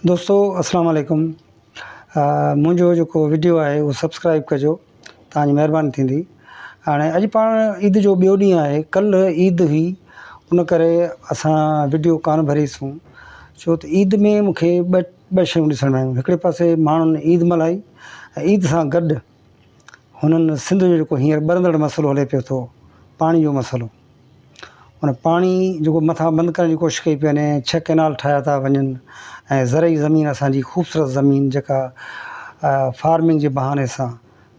दोस्तों अस्सलाम वालेकुम। मुंहिंजो जेको वीडियो आहे उहो सब्सक्राइब कजो, तव्हांजी महिरबानी थींदी। हाणे अॼु पाण ईद जो ॿियो ॾींहुं आहे। कल्ह ईद हुई, उन करे असां वीडियो कान भरीसूं, छो त ईद में मूंखे ॿ शयूं ॾिसण में आयूं। हिकिड़े पासे माण्हुनि ईद मल्हाई ऐं ईद सां गॾु हुननि सिंध जो जेको हींअर ॿरंदड़ मसइलो हले पियो थो, पाणी जो मसइलो, उन पाणी जेको मथां बंदि करण जी कोशिशि कई पई वञे। 6 कैनाल ठाहिया था वञनि ऐं ज़रई ज़मीन असांजी ख़ूबसूरत ज़मीन जेका फार्मिंग जे बहाने सां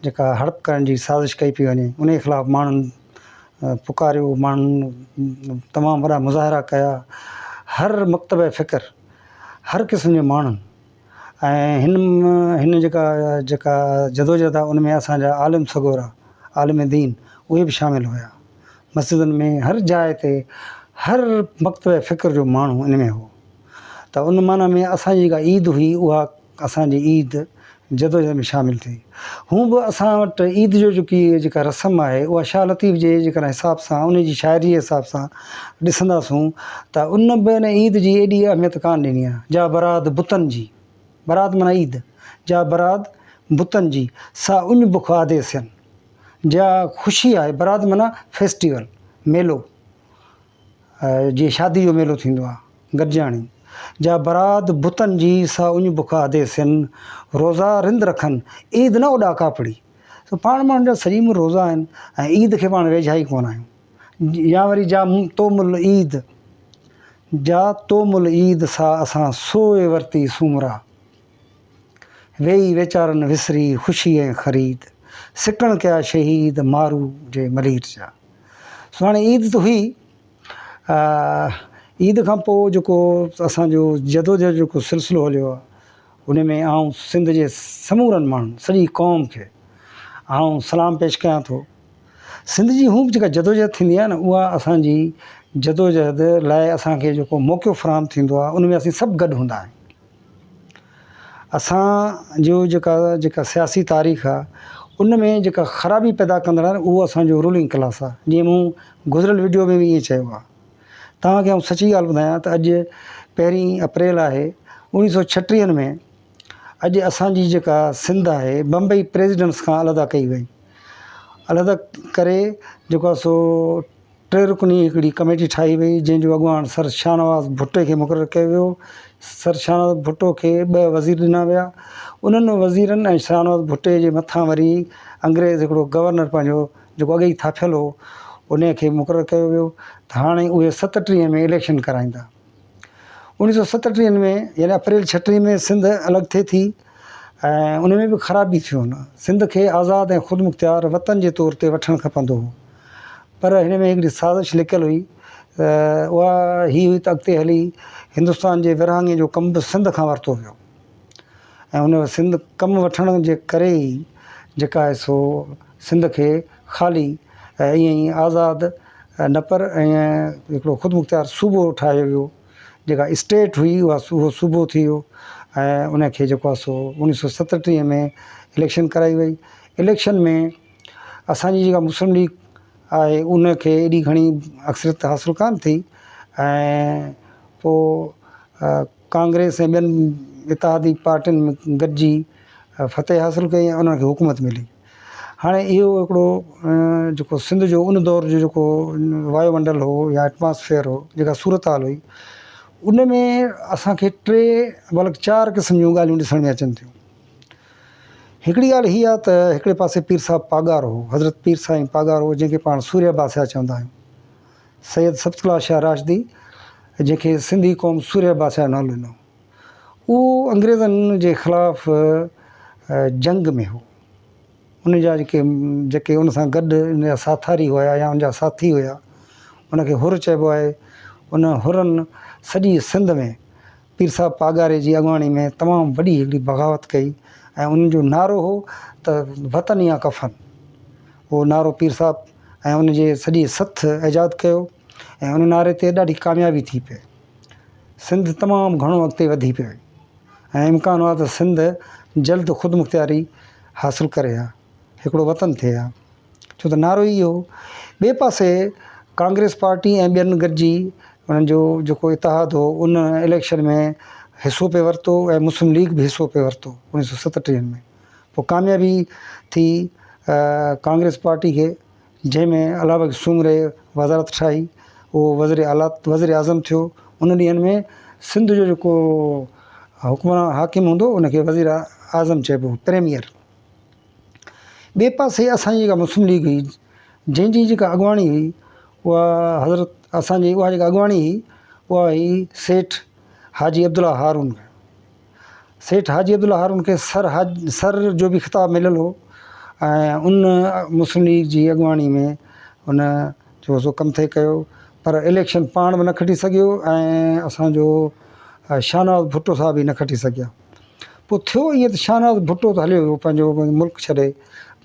जेका हड़प करण जी साज़िश कई पई वञे, उन जे ख़िलाफ़ु माण्हुनि पुकारियो, माण्हुनि तमामु वॾा मुज़ाहिरा कया। हर मकतब फ़िक्र, हर क़िस्म जे माण्हुनि ऐं हिन जेका जदोजहद आहे, उन में असांजा आलिम सगोरा, आलिम दीन, उहे बि शामिलु हुया। मस्जिदनि में हर जाइ ते हर मकतब फ़िक्र जो माण्हू इन में हो। त उन माना में असांजी जेका ईद हुई, उहा असांजी ईद जदोजहद में शामिलु थी। हूअं बि असां वटि ईद जो जेका रस्म आहे, उहा शाह लतीफ़ जे जेकॾहिं हिसाब सां, उन जी शाइरी जे हिसाब सां ॾिसंदासूं त उन बि इन ईद जी एॾी अहमियत कान ॾिनी आहे। जा बरात बुतनि जी, बरात माना ईद, जा बरात बुतनि जी सा उन बुख आदेसियनि, जा ख़ुशी आहे। बरात माना फेस्टिवल, मेलो, जीअं शादी जो मेलो थींदो आहे, गॾिजाणी। जा बरात बुतनि जी सा उन बुख आदेसियनि, रोज़ा रिंद रखनि, ईद न उॾा कापड़ी। त पाण माण्हुनि जा सॼी उमिरि रोज़ा आहिनि ऐं ईद खे पाण वेझा ई कोन आहियूं। या वरी जा तोमुल ईद, जा तोमुल ईद सा असां सोए वरिती सूमरा, वेही वीचारनि विसरी ख़ुशी ऐं ख़रीद, सिकण कया शहीद मारू जे मलीर जा। सो हाणे ईद त हुई। ईद खां पोइ जेको असांजो जदोजहद जेको सिलसिलो हलियो आहे, उन में आउं सिंध जे समूरनि माण्हुनि, सॼी क़ौम खे आउं सलाम पेश कयां थो। सिंध जी हू जेका जदोजहद थींदी आहे न, उहा असांजी जदोजहद लाइ असांखे जेको मौक़ो फ़राहम थींदो आहे, उन में असीं सभु गॾु हूंदा आहियूं। असांजो जेका सियासी तारीख़ आहे, उन में जेका ख़राबी पैदा कंदड़ आहे, उहो असांजो रूलिंग क्लास आहे। जीअं मूं गुज़िरियल वीडियो में बि ईअं चयो आहे। तव्हांखे आउं सची ॻाल्हि ॿुधायां त अॼु 1 अप्रैल आहे। 1936 में अॼु असांजी जेका सिंध आहे, बम्बई प्रेसिडेंट्स खां अलॻि कई वई। अलॻि करे जेको आहे सो 3 रुकनी हिकिड़ी कमेटी ठाही वई, जंहिंजो अॻुवाण सर शाहनवाज़ भुट्टो खे मुक़ररु कयो वियो। सर शाहनवाज़ भुट्टो खे 2 वज़ीर ॾिना विया। उन्हनि वज़ीरनि ऐं शाहनवाज़ भुट्टे जे मथां वरी अंग्रेज़ हिकिड़ो गवर्नर पंहिंजो जेको अॻे ई थापियलु हो, उन खे मुक़ररु कयो वियो त हाणे उहे 37 में इलेक्शन कराईंदा। 1937 में, यानी अप्रैल 36 में सिंध अलॻि थिए थी ऐं उन में बि ख़राबी थियो न। सिंध खे आज़ादु ऐं ख़ुदमुख़्तियार वतन जे तौर ते वठणु खपंदो हो, पर हिन में हिकिड़ी साज़िश लिकियलु हुई। उहा ही हुई त अॻिते हली हिंदुस्तान जे विरहाङे जो कमु बि सिंध खां वरितो वियो ऐं उन सिंध कमु वठण जे करे ई जेका आहे सो सिंध खे ख़ाली ईअं ई आज़ादु न पर ऐं हिकिड़ो ख़ुदमुख़्तियार सूबो ठाहियो वियो। जेका स्टेट हुई उहा सूबो थी वियो ऐं उन खे जेको आहे सो 1937 में इलेक्शन कराई वई। इलेक्शन में असांजी जेका मुस्लिम लीग आहे, उन खे एॾी घणी अक्सरियत हासिलु कान थी ऐं पोइ कांग्रेस ऐं ॿियनि इतिहादी पार्टियुनि में गॾिजी फतेह हासिलु कई ऐं उन्हनि खे हुकूमत मिली। हाणे इहो हिकिड़ो जेको सिंध जो उन दौर जो जेको वायुमंडल हो या एटमॉस्फेयर हो, जेका सूरत हाल हुई, उन में असांखे 3 बल्कि 4 क़िस्म जूं ॻाल्हियूं ॾिसण में अचनि थियूं। हिकिड़ी ॻाल्हि हीअ आहे त हिकिड़े पासे पीर साहिबु पागार हो, हज़रत पीर साईं पागार हो, जंहिंखे पाण सूर्य बादशाह चवंदा आहियूं। सैयद सब्तुल्लाह शाह राशिदी, जंहिंखे सिंधी क़ौम सूर्य बादशाह नालो ॾिनो। उहो अंग्रेज़नि जे ख़िलाफ़ जंग में हो। उन जा जेके उन सां गॾु उन जा साथारी हुया या उन जा साथी हुया, उनखे हुर चइबो आहे। उन हुरनि सॼी सिंध में पीर साहिबु पागारे जी अॻुवाणी में तमामु वॾी हिकिड़ी बग़ावत कई ऐं उन्हनि जो नारो हो त वतन या कफ़न। उहो नारो पीर साहिबु ऐं उन जे सॼी सथ ऐजाद कयो ऐं उन नारे ते ॾाढी कामयाबी थी पई। सिंध तमामु घणो अॻिते वधी पियो ऐं इम्कानु आहे त सिंध जल्द ख़ुदमुख़्तियारी हासिलु करे हा, हिकिड़ो वतन थिए हा, छो त नारो ई हो। ॿिए पासे कांग्रेस पार्टी ऐं ॿियनि गॾिजी उन्हनि जो जेको इतिहाद हो, उन इलेक्शन में हिसो पे वरितो ऐं मुस्लिम लीग बि हिसो पे वरितो 1937 में। पोइ कामयाबी थी कांग्रेस पार्टी खे, जंहिंमें अलाह बख्श सूमरे वज़ारत ठाही, उहो वज़ीर आज़म थियो। उन ॾींहंनि में सिंध जो जेको हुकमरान हाकिम हूंदो उनखे वज़ीर आज़म चइबो, प्रीमियर। ॿिए पासे असांजी जेका मुस्लिम लीग हुई, जंहिंजी जेका अॻुवाणी हुई उहा हज़रत असांजी उहा जेका अॻुवाणी हुई उहा हुई सेठ हाजी अब्दुल्ला हारून। सेठ हाजी अब्दुल्ला हारून खे सर जो बि ख़िताब मिलियल हो ऐं उन मुस्लिम लीग जी अॻुवाणी में उन जो सो कमु थिए कयो। पर इलेक्शन पाण बि न खटी सघियो ऐं असांजो शाहनवाज़ भुट्टो साहब बि न खटी सघिया। पोइ थियो ईअं त शाहनवाज़ भुट्टो त हलियो वियो, पंहिंजो मुल्क छॾे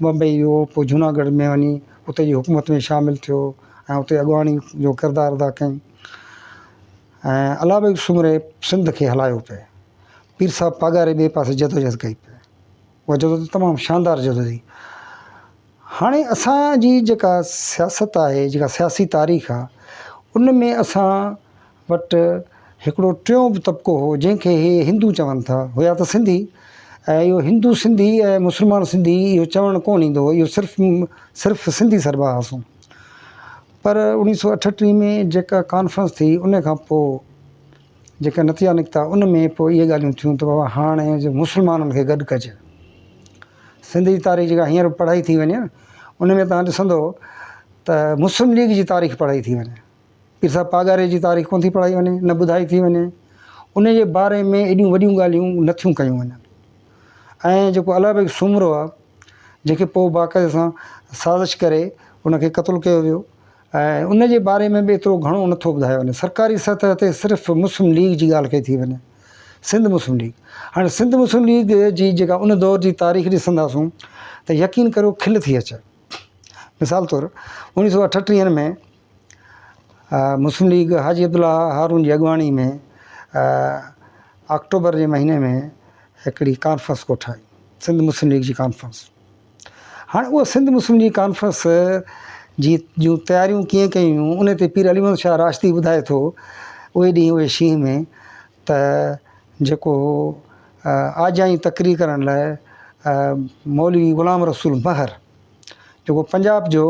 बम्बई वियो, पोइ जूनागढ़ में वञी उते जी हुकूमत में शामिलु थियो ऐं उते अॻुवाणी जो किरदारु अदा कयईं। ऐं अलाह बख्श सूमरे सिंध खे हलायो पिए। पीर साहिब पागारे ॿिए पासे जदोजहद कई पिए। उहा जदोजहद तमामु शानदार जदोजहद हुई। हाणे असांजी जेका सियासत आहे, जेका सियासी तारीख़ आहे, उन में असां वटि हिकिड़ो टियों बि तबिको हो जंहिंखे इहे हिंदू चवनि था। हुया त सिंधी, ऐं इहो हिंदू सिंधी ऐं मुस्लमान सिंधी इहो चवणु कोन ईंदो हो, इहो सिर्फ़ु सिंधी सरबा हुआसीं। पर 1938 में जेका कॉन्फ्रेंस थी उन खां पोइ जेका नतीजा निकिता उन में पोइ इहे ॻाल्हियूं थियूं त बाबा हाणे जो मुस्लमाननि खे गॾु कजे। सिंध जी तारीख़ जेका हींअर पढ़ाई थी वञे न, उन में तव्हां ॾिसंदो त मुस्लिम लीग जी तारीख़ पढ़ाई थी वञे, पीर साहिब पागारे जी तारीख़ कोन थी पढ़ाई वञे, न ॿुधाई थी वञे। उन जे बारे में एॾियूं वॾियूं ॻाल्हियूं नथियूं कयूं वञनि। ऐं जेको अलाह बख्श सूमरो आहे, जंहिंखे पोइ बाक़ाइदे सां साज़िश करे उनखे क़तलु कयो वियो, ऐं उन जे बारे में बि एतिरो घणो नथो ॿुधायो वञे। सरकारी सतह ते सिर्फ़ु मुस्लिम लीग जी ॻाल्हि कई थी वञे, सिंध मुस्लिम लीग। हाणे सिंध मुस्लिम लीग जी जेका उन दौर जी तारीख़ ॾिसंदासूं त यकीन करियो खिल थी अचे। मिसाल तौरु 1938 में मुस्लिम लीग हाजी अब्दुल्ला हारून जी अॻुवाणी में अक्टूबर जे महीने में हिकिड़ी कॉन्फ्रेंस को ठाही, सिंध मुस्लिम लीग जी कॉन्फ्रेंस। हाणे उहा सिंध मुस्लिम लीग कॉन्फ्रेंस जी जूं तयारियूं कीअं कयूं उन ते पीर अली मोहम्मद शाह राशिदी ॿुधाए थो उहे ॾींहुं उहे शींहं में त जेको आजाई तक़रीर करण लाइ मौलवी ग़ुलाम रसूल महर, जेको पंजाब जो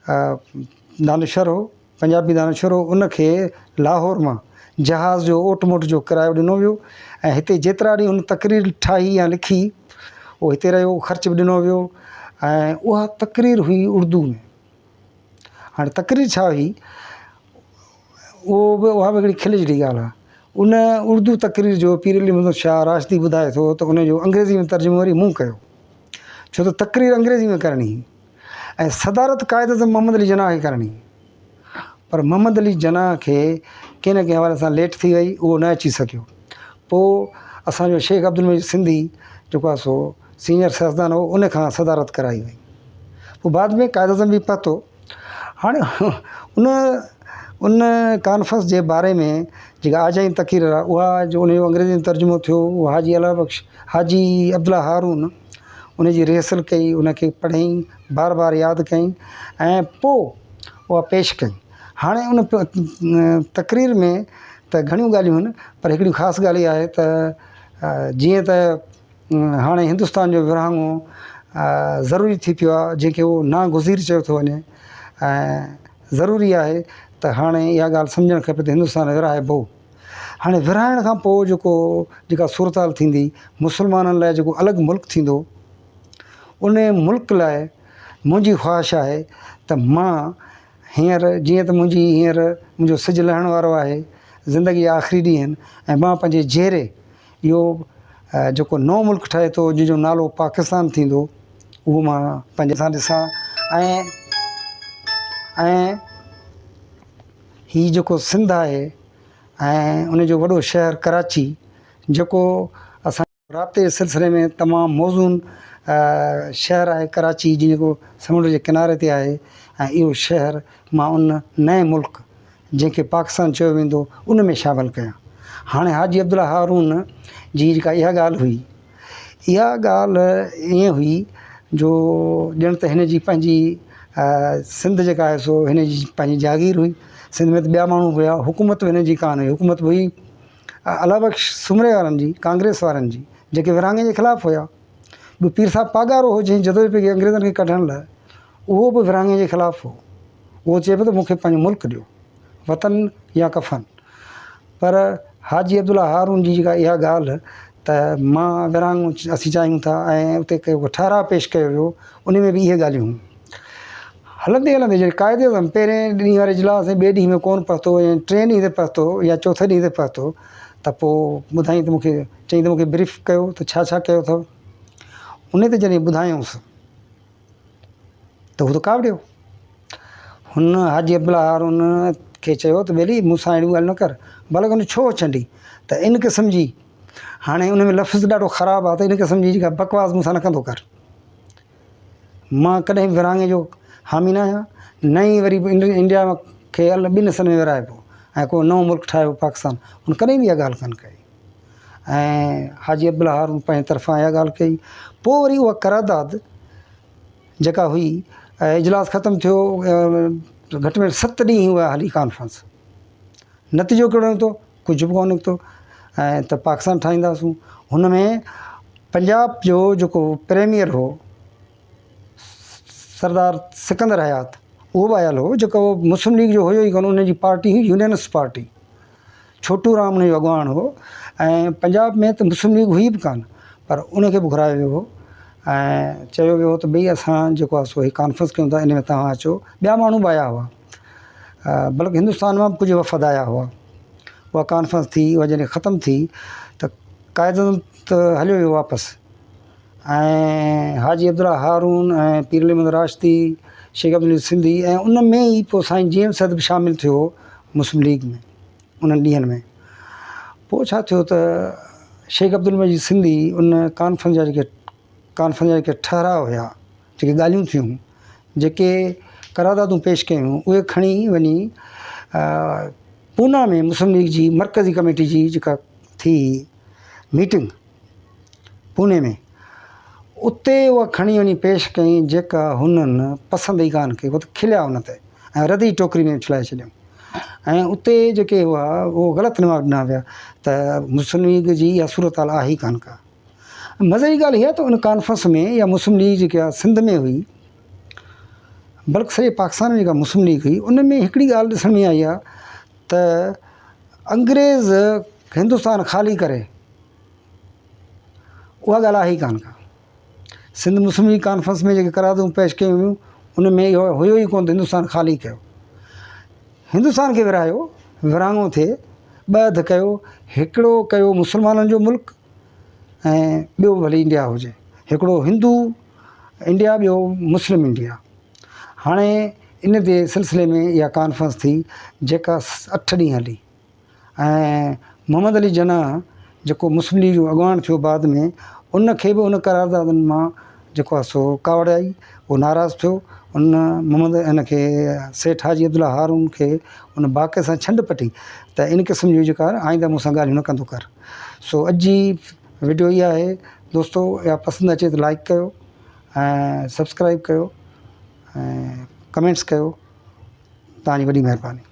दानिशवर हो, पंजाबी दानिशवर हो, उनखे लाहौर मां जहाज़ जो ओट मोट जो किरायो ॾिनो वियो ऐं हिते जेतिरा ॾींहं हुन तक़रीर ठाही या लिखी उहो हिते रहियो, ख़र्च बि ॾिनो वियो। ऐं उहा तक़रीर हुई उर्दू में। हाणे तक़रीर छा हुई, उहा बि हिकिड़ी खिल जी ॻाल्हि आहे। उन उर्दू तक़रीर जो पीर अली मोहम्मद शाह राशिदी ॿुधाए थो त उनजो अंग्रेज़ी में तर्जुमो वरी मूं कयो, छो त तक़रीर अंग्रेज़ी में करणी हुई ऐं सदारत क़ाइदत मोहम्मद अली जनाह खे करणी। पर मोहम्मद अली जनाह खे कंहिं न कंहिं हवाले सां लेट थी वई, उहो न अची सघियो। पोइ असांजो शेख अब्दुल मजीद सिंधी जेको आहे सो सीनियर सियासतदान हो, उन खां सदारत कराई वई। पोइ बाद में क़ाइदत बि पतो। हाणे उन कॉन्फ्रेंस जे बारे में जेका आजाई तक़रीर आहे उहा जो उनजो अंग्रेज़ी में तर्जुमो थियो, उहो हाजी अला बख्श हाजी अब्दुल्ला हारून उन जी रिहर्सल कई, उनखे पढ़ियईं, बार बार यादि कयईं ऐं पोइ उहा पेश कयईं। हाणे उन तक़रीर में त घणियूं ॻाल्हियूं आहिनि, पर हिकिड़ी ख़ासि ॻाल्हि इहा आहे त जीअं त हाणे हिंदुस्तान जो विरहाङो ज़रूरी थी पियो आहे, जंहिंखे उहो नागुज़ीर चयो थो वञे। ऐं ज़रूरी आहे त हाणे इहा ॻाल्हि सम्झणु खपे त हिंदुस्तान विरहाइबो। हाणे विरहाइण खां पोइ जेका सूरत हाल थींदी, मुस्लमाननि लाइ जेको अलॻि मुल्क थींदो, उन मुल्क लाइ मुंहिंजी ख़्वाहिश आहे त मां हींअर जीअं त मुंहिंजो सिजु लहण वारो आहे, ज़िंदगी जा आख़िरी ॾींहं आहिनि, ऐं मां पंहिंजे जहिड़े इहो जेको नओं मुल्क ठहे थो जंहिंजो नालो पाकिस्तान थींदो, उहो मां पंहिंजे सां ॾिसां। ऐं हीउ जेको सिंध आहे ऐं उनजो वॾो शहर कराची, जेको असां राब्ते जे सिलसिले में तमामु मौज़ून शहर आहे कराची, जेको समुंड जे किनारे ते आहे। ऐं इहो शहर मां उन नए मुल्क जंहिंखे पाकिस्तान चयो वेंदो उन में शामिलु कयां। हाणे हाजी अब्दुल्ला हारून जी जेका इहा ॻाल्हि हुई, इहा ॻाल्हि ईअं हुई जो ॼण त हिन जी पंहिंजी सिंध जेका आहे सो हिन जी पंहिंजी जागीर हुई। सिंध में त ॿिया माण्हू हुया, हुकूमत हिन जी कान हुई, हुकूमत हुई अला बख्श सुमरे वारनि जी, कांग्रेस वारनि जी, जेके विरहाङे जे ख़िलाफ़ु हुया। ॿियो पीर साहिबु पागारो हो जंहिं जदो पई अंग्रेज़नि खे कढण लाइ, उहो बि विरहाङे जे ख़िलाफ़ु हो। उहो चए पियो त मूंखे पंहिंजो मुल्क ॾियो, वतन या कफ़न। पर हाजी अब्दुल्ला हारून जी जेका इहा ॻाल्हि त मां विरहाङो असीं चाहियूं था ऐं उते ठहराउ पेश कयो वियो, उन में बि इहे ॻाल्हियूं हुयूं। हलंदे हलंदे जॾहिं क़ाइदे आज़म पहिरें ॾींहं वारे इजलास ऐं ॿिए ॾींहं में कोन पहुतो ऐं टे ॾींहं ते पहुतो या चोथे ॾींहं ते पहुतो, त पोइ ॿुधाई त मूंखे चई त मूंखे ब्रीफ कयो त छा छा कयो अथव। उन ते जॾहिं ॿुधायूंसि त हू त कावड़ियो। हुन हाजी अब्दुल्ला हारून खे चयो त बेली मूंसां अहिड़ी ॻाल्हि न कर, भले उन छो छंडी त इन क़िस्म जी, हाणे उन में लफ़्ज़ ॾाढो ख़राबु आहे त इन क़िस्म जी जेका बकवास मूंसां न कंदो कर। मां कॾहिं बि विरहाङे जो हामी न आहियां, न ई वरी इंडिया खे ॿिनि हिसनि में विराइबो ऐं को नओं मुल्क ठाहियो पाकिस्तान, हुन कॾहिं बि इहा ॻाल्हि कोन कई। ऐं हाजी अब्दुल्ला हारून पंहिंजे तरफ़ां इहा ॻाल्हि कई। पोइ वरी उहा करारदाद जेका हुई, इजलास ख़तमु थियो, घटि में घटि 7 ॾींहं उहा हली कॉन्फ्रेंस। नतीजो कहिड़ो निकितो? कुझु बि कोन निकितो। ऐं त पाकिस्तान ठाहींदासूं। हुन में पंजाब जो जेको प्रीमियर हो सरदार सिकंदर हयात, उहो बि आयल हो, जेको मुस्लिम लीग जो हुयो ई कोन, उन जी पार्टी हुई यूनियनिस्ट पार्टी। छोटू राम उन जो अॻुवाण हो ऐं पंजाब में त मुस्लिम लीग हुई बि कोन, पर उनखे बि घुरायो वियो हो ऐं चयो वियो त भई असां जेको आहे सो ही कॉन्फ्रेंस कयूं था, इन में तव्हां अचो। ॿिया माण्हू बि आया हुआ, बल्कि हिंदुस्तान मां बि कुझु वफ़द आया हुआ। उहा कॉन्फ्रेंस थी, उहा जॾहिं ख़तमु थी त क़ाइदे त हलियो वियो वापसि। ऐं हाजी अब्दुल्ला हारून ऐं पीर अली मोहम्मद राशिदी, शेख अब्दुल सिंधी, ऐं उन में ई पोइ साईं जीएम सैद बि शामिलु थियो मुस्लिम लीग में उन्हनि ॾींहंनि में। पोइ छा थियो त शेख अब्दुल मजीद सिंधी उन कॉन्फ्रेंस जा जेके ठहराउ हुया, जेके ॻाल्हियूं थियूं, जेके करारदादूं पेश कयूं, उहे खणी वञी पूना में मुस्लिम लीग जी मरकज़ी कमेटी जी जेका थी मीटिंग पूने में, उते उहा खणी वञी पेश कई, जेका हुननि पसंदि ई कोन कई। उहो त खिलिया हुन ते ऐं रदी टोकरी में उछलाए छॾियऊं। ऐं उते जेके हुआ उहो ग़लति दिमाग़ ॾिना विया त मुस्लिम लीग जी इहा सूरत हाल आहे ई कोन का। मज़े जी ॻाल्हि इहा त उन कॉन्फ्रेंस में इहा मुस्लिम लीग जेकी आहे सिंध में हुई, बल्कि सॼे पाकिस्तान में जेका मुस्लिम लीग हुई, उन में हिकिड़ी ॻाल्हि ॾिसण में आई आहे त अंग्रेज़ हिंदुस्तान ख़ाली करे, उहा ॻाल्हि आहे ई कोन का। सिंध मुस्लिम लीग कॉन्फ्रेंस में जेके करारदादूं पेश कयूं हुयूं, उन में इहो हुयो ई कोन त हिंदुस्तान ख़ाली कयो। हिंदुस्तान खे विरहायो, विरहाङो थिए, ॿ हंध कयो, हिकिड़ो कयो मुस्लमाननि जो मुल्क ऐं ॿियो भली इंडिया हुजे, हिकिड़ो हिंदू इंडिया, ॿियो मुस्लिम इंडिया। हाणे इन जे सिलसिले में इहा कॉन्फ्रेंस थी, जेका 8 ॾींहं हली। ऐं मोहम्मद अली जनाह जेको मुस्लिम लीग जो अॻुवाण थियो बाद में, उनखे बि उन करारदादनि मां जेको आहे सो कावड़ आई, उहो नाराज़ थियो। उन मोहम्मद इनखे सेठ हाजी अब्दुल्ला हारून खे उन बाक़े सां छंड पटी त इन क़िस्म जी जेका आईंदा मूंसां ॻाल्हियूं न कंदो कर। सो अॼु जी वीडियो इहा आहे दोस्तो, इहा पसंदि अचे त लाइक कयो ऐं सब्सक्राइब कयो ऐं कमेंट्स कयो। तव्हांजी वॾी महिरबानी।